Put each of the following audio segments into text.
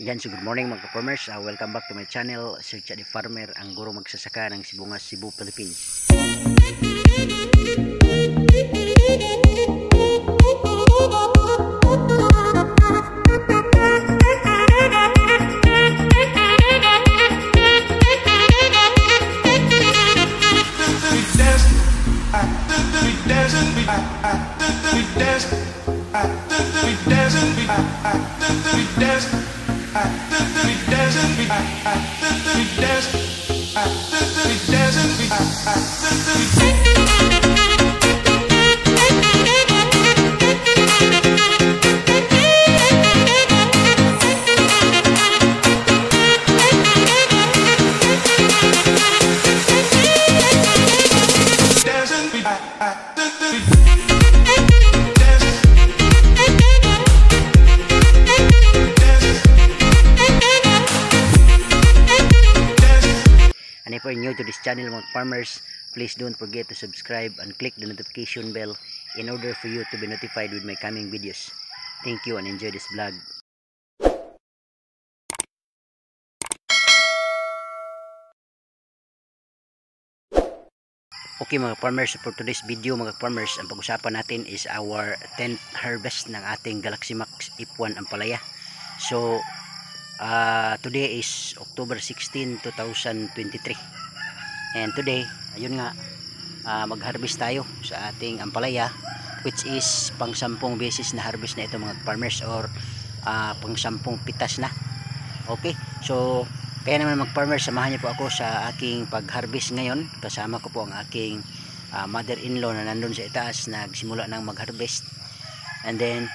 Yan, so good morning mga ka-farmers. Welcome back to my channel, Sir Chadi Farmer, ang guro magsasaka ng Sibungas, Cebu, Philippines. And if you're new to this channel mga farmers, please don't forget to subscribe and click the notification bell in order for you to be notified with my coming videos. Thank you and enjoy this vlog. Okay mga farmers, for today's video mga farmers, ang pag-usapan natin is our 10th harvest ng ating Galaxy Max F1 Ampalaya. So today is October 16, 2023, and today ayun nga, mag-harvest tayo sa ating ampalaya, which is pang 10 beses na harvest na ito mga farmers, or pang 10 pitas na. Okay, so kaya naman mag-farmers, samahan niyo po ako sa aking pag-harvest ngayon. Kasama ko po ang aking mother-in-law na nandun sa itaas, nagsimula ng mag-harvest. And then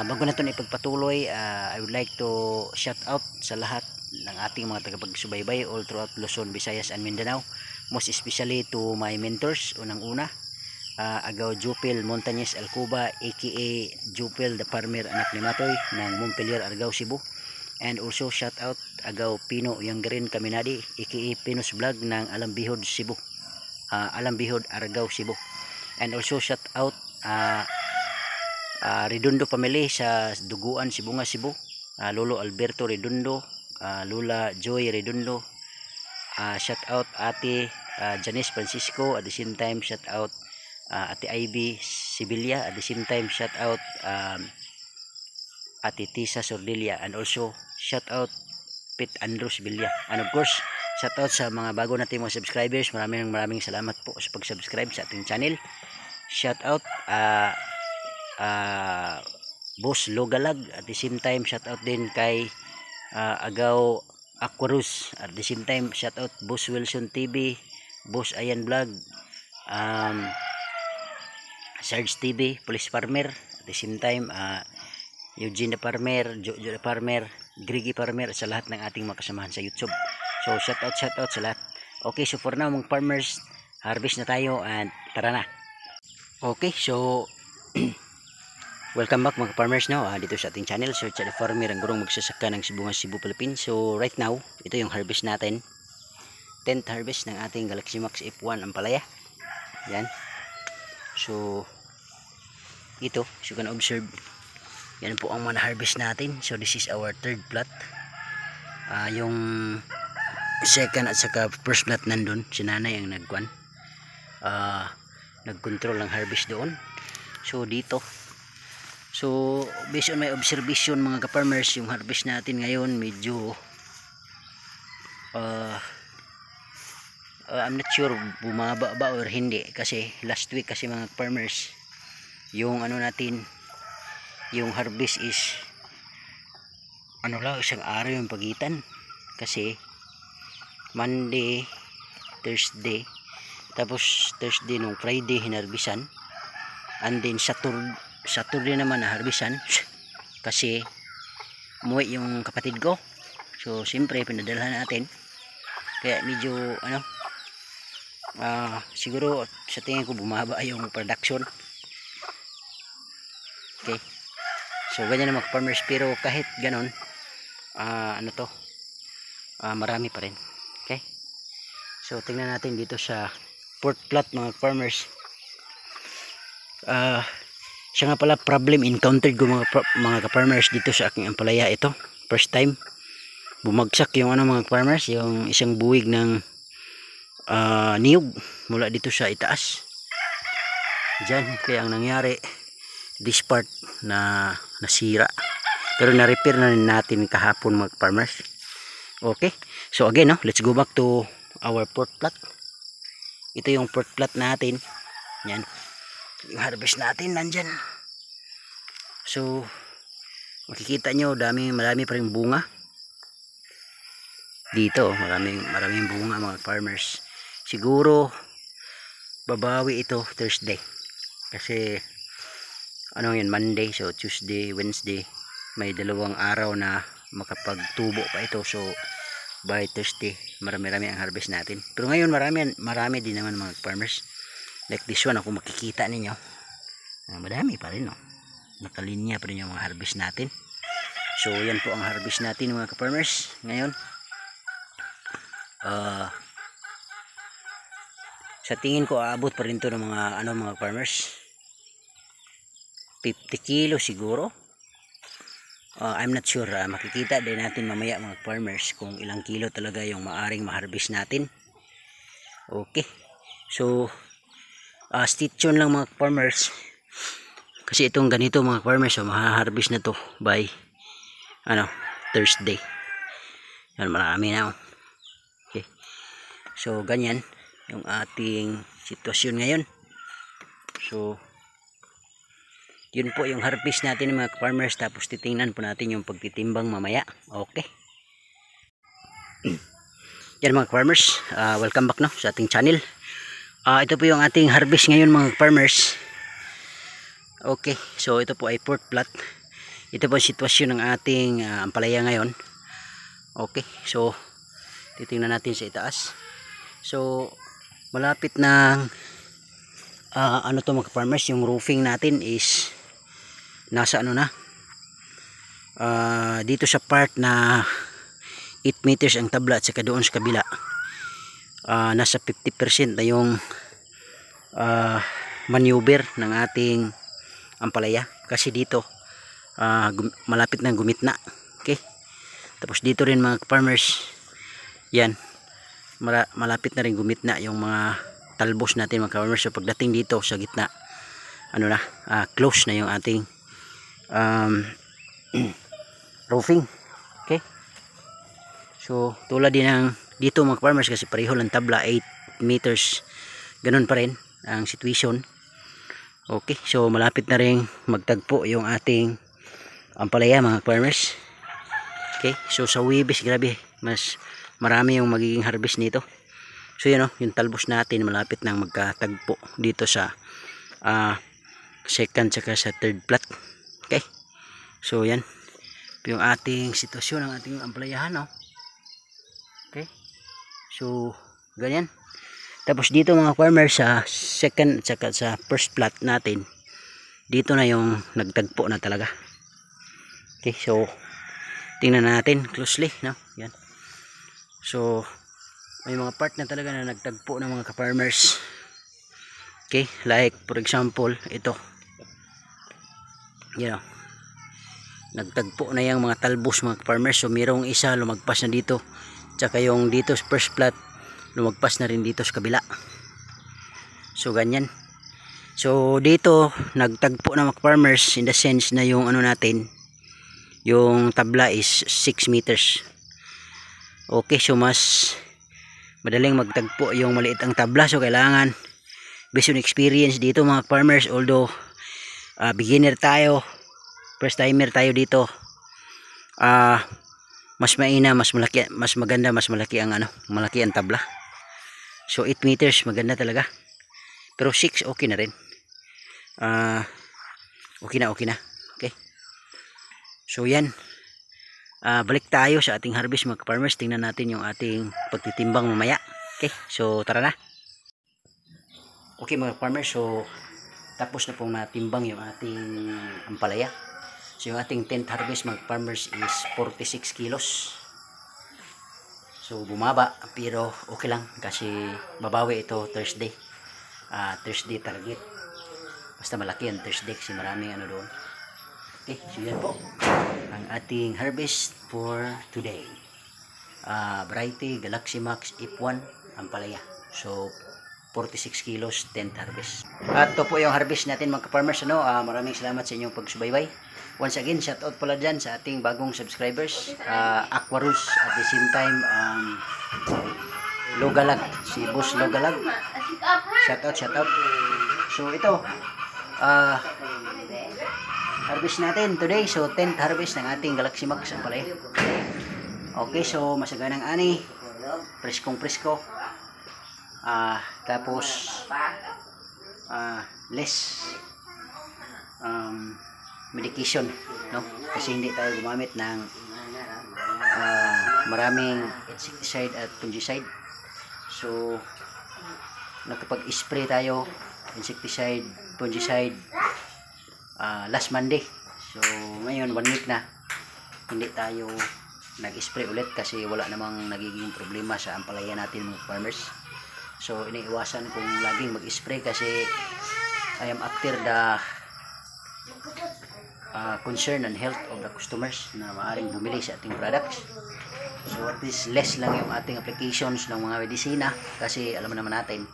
bago na ito na ipagpatuloy, I would like to shout out sa lahat ng ating mga tagapagsubaybay all throughout Luzon, Visayas and Mindanao. Most especially to my mentors. Unang-una, Agaw Jupil Montañez Alcuba, aka Jupil the Farmer, anak ni Matoy ng Montpelier, Argao, Cebu. And also shout out Agaw Pino Yanggarin Kaminadi, aka Pinos Vlog ng Alambihod, Cebu, Alambihod, Argao, Cebu. And also shout out Redondo family sa Duguan, Sibungas, Cebu, Lolo Alberto Redondo, Lola Joy Redondo. Shout out Ate Janice Francisco, at the same time shout out Ate Ivy Sibilia, at the same time shout out Ate Tisa Sordilia, and also shout out Pete Andrews Villa. And of course, shout out sa mga bago nating mga subscribers. Maraming salamat po sa pag-subscribe sa ating channel. Shout out Boss Logalag, at the same time shout out din kay Agaw Aquarus, at the same time shout out Boss Wilson TV, Boss Ayan Vlog, Sarge TV, Police Farmer, at the same time Eugene the Farmer, Jojo the Farmer, Griggy Farmer, sa lahat ng ating mga kasamahan sa YouTube. So shout out sa lahat. Okay, so for now mga farmers, harvest na tayo, and tara na. Okay, so welcome back mga farmers now, dito sa ating channel, Sir Chadi Farmer, ang gurong magsasaka ng Sibungas, Cebu, Philippines. So right now, ito yung harvest natin, 10th harvest ng ating Galaxy Max F1 Ampalaya. Yan. So ito, so you can observe, yan po ang mga harvest natin. So this is our third plot. Yung second at saka first plot nandun, si nanay ang nagcontrol ng harvest doon. So dito, so based on my observation mga ka-farmers, yung harvest natin ngayon medyo I'm not sure bumaba ba or hindi, kasi last week kasi mga farmers, yung ano natin, yung harvest is isang araw yung pagitan, kasi Monday, Thursday, tapos Thursday nung Friday hinarbisan, and then Saturday naman na harbisan kasi umuwi yung kapatid ko. So siyempre pinadalhan natin, kaya medyo siguro sa tingin ko bumaba yung production. Okay, so ganyan na mga farmers, pero kahit ganon, marami pa rin. Okay, so tingnan natin dito sa fourth plot mga farmers. Siya nga pala problem encountered ko mga ka-farmers dito sa aking ampalaya. Ito first time bumagsak yung ano mga farmers, yung isang buwig ng niyog mula dito sa itaas dyan. Kaya ang nangyari, this part na nasira, pero na-repair na rin natin kahapon mga farmers. Okay, so again, no, let's go back to our pork plot. Ito yung pork plot natin. Yan, yung harvest natin nandyan. So makikita nyo, marami pa rin bunga dito. Maraming bunga mga farmers. Siguro babawi ito Thursday, kasi ano yun, Monday. So Tuesday, Wednesday, may 2 araw na makapagtubo pa ito. So by Thursday marami ang harvest natin. Pero ngayon marami din naman mga farmers. Like this one, ako makikita ninyo, madami pa rin, no? Nakalinya pa rin yung mga harvest natin. So yan po ang harvest natin mga farmers ngayon. Sa tingin ko aabot pa rin to ng mga farmers 50 kilo siguro. I'm not sure. Makikita din natin mamaya mga farmers kung ilang kilo talaga yung maaring ma-harvest natin. Okay, so stay tuned lang mga farmers, kasi itong ganito mga farmers, so ma-harvest na to by Thursday. Yan, marami na. Okay, so ganyan yung ating sitwasyon ngayon. So yun po yung harvest natin mga farmers, tapos titingnan po natin yung pagtitimbang mamaya. Okay, yan mga farmers, welcome back, no, sa ating channel. Ito po yung ating harvest ngayon mga farmers. Okay, so ito po ay pork plot. Ito po ang sitwasyon ng ating ampalaya ngayon. Okay, so titingnan natin sa itaas. So malapit na ano to mga farmers, yung roofing natin is nasa dito sa part na 8 meters ang tabla, at saka doon sa kabila nasa 50% na yung maneuver ng ating ampalaya, kasi dito malapit na gumitna. Okay, tapos dito rin mga farmers, yan, malapit na rin gumitna yung mga talbos natin mga farmers. So pagdating dito sa gitna, close na yung ating roofing. Okay, so tulad din ng dito mga farmers, kasi pareho lang tabla, 8 meters, ganun pa rin ang situation. Okay, so malapit na rin magtagpo yung ating ampalaya mga farmers. Okay, so sa Wibis, grabe, mas marami yung magiging harvest nito. So yun, yung talbos natin malapit nang magkatagpo dito sa second saka sa third plot. Okay, so yan yung ating sitwasyon ng ating ampalayahan, no? Okay, so ganyan. Tapos dito mga farmers, sa second saka sa first plot natin, dito na yung nagtagpo na talaga. Okay, so tingnan natin closely, no? Yan, so may mga part na talaga na nagtagpo ng mga farmers. Okay, like for example ito, nagtagpo na yung mga talbos mga farmers. So mayroong isa lumagpas na dito, tsaka yung dito sa first plot lumagpas na rin dito sa kabila. So ganyan. So dito nagtagpo na mga farmers in the sense na yung natin, yung tabla is 6 meters. Okay, so mas madaling magtagpo yung maliit ang tabla. So kailangan based on experience dito mga farmers, although beginner tayo, first timer tayo dito, mas maina, mas malaki, mas maganda, mas malaki ang malaki ang tabla. So 8 meters maganda talaga, pero 6 okay na rin. Okay na. Okay, so yan, balik tayo sa ating harvest mga farmers. Tingnan natin yung ating pagtitimbang mamaya. Okay, so tara na. Okay mga farmers, so tapos na pong natimbang yung ating ampalaya. So yung ating 10th harvest mga farmers is 46 kilos. So bumaba, pero okay lang, kasi babawi ito Thursday. Thursday target, basta malaki ang Thursday kasi maraming doon. Okay, so yan po ang ating harvest for today. variety Galaxy Max F1 Ampalaya. So 46 kilos 10th harvest. At ito po yung harvest natin mga farmers, ano. Maraming salamat sa inyong pagsubaybay. Once again, shout out pala dyan sa ating bagong subscribers, Aquarus, at the same time Logalag, si Boss Logalag. Shout out. So ito, harvest natin today. So 10th harvest ng ating Galaxy Max Ampalaya. Okay, so masaganang ani, preskong presko. Tapos less medication, no? Kasi hindi tayo gumamit ng maraming insecticide at fungicide. So nakapag-spray tayo insecticide, fungicide last Monday. So ngayon 1 week na hindi tayo nag-spray ulit kasi wala namang nagiging problema sa ampalaya natin mga farmers. So iniiwasan kong laging mag-spray kasi I am after the concern and health of the customers na maaaring bumili sa ating products. So at least less lang yung ating applications ng mga medisina kasi alam naman natin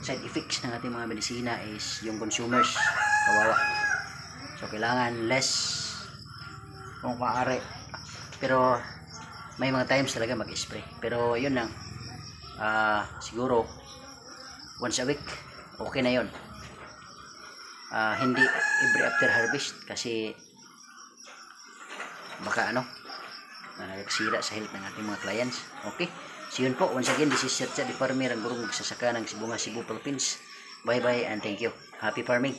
side effects ng ating mga medisina is yung consumers kawawa. So kailangan less kung maaari, pero may mga times talaga mag-spray, pero yun lang. Siguro once a week okay na yun. Hindi every after harvest kasi baka nagsira sa health ng ating mga clients. Okay, so yun po, once again, this is Sir Chad the Farmer, ang gurong magsasaka ng Sibunga, Cebu Philippines. Bye bye and thank you. Happy farming.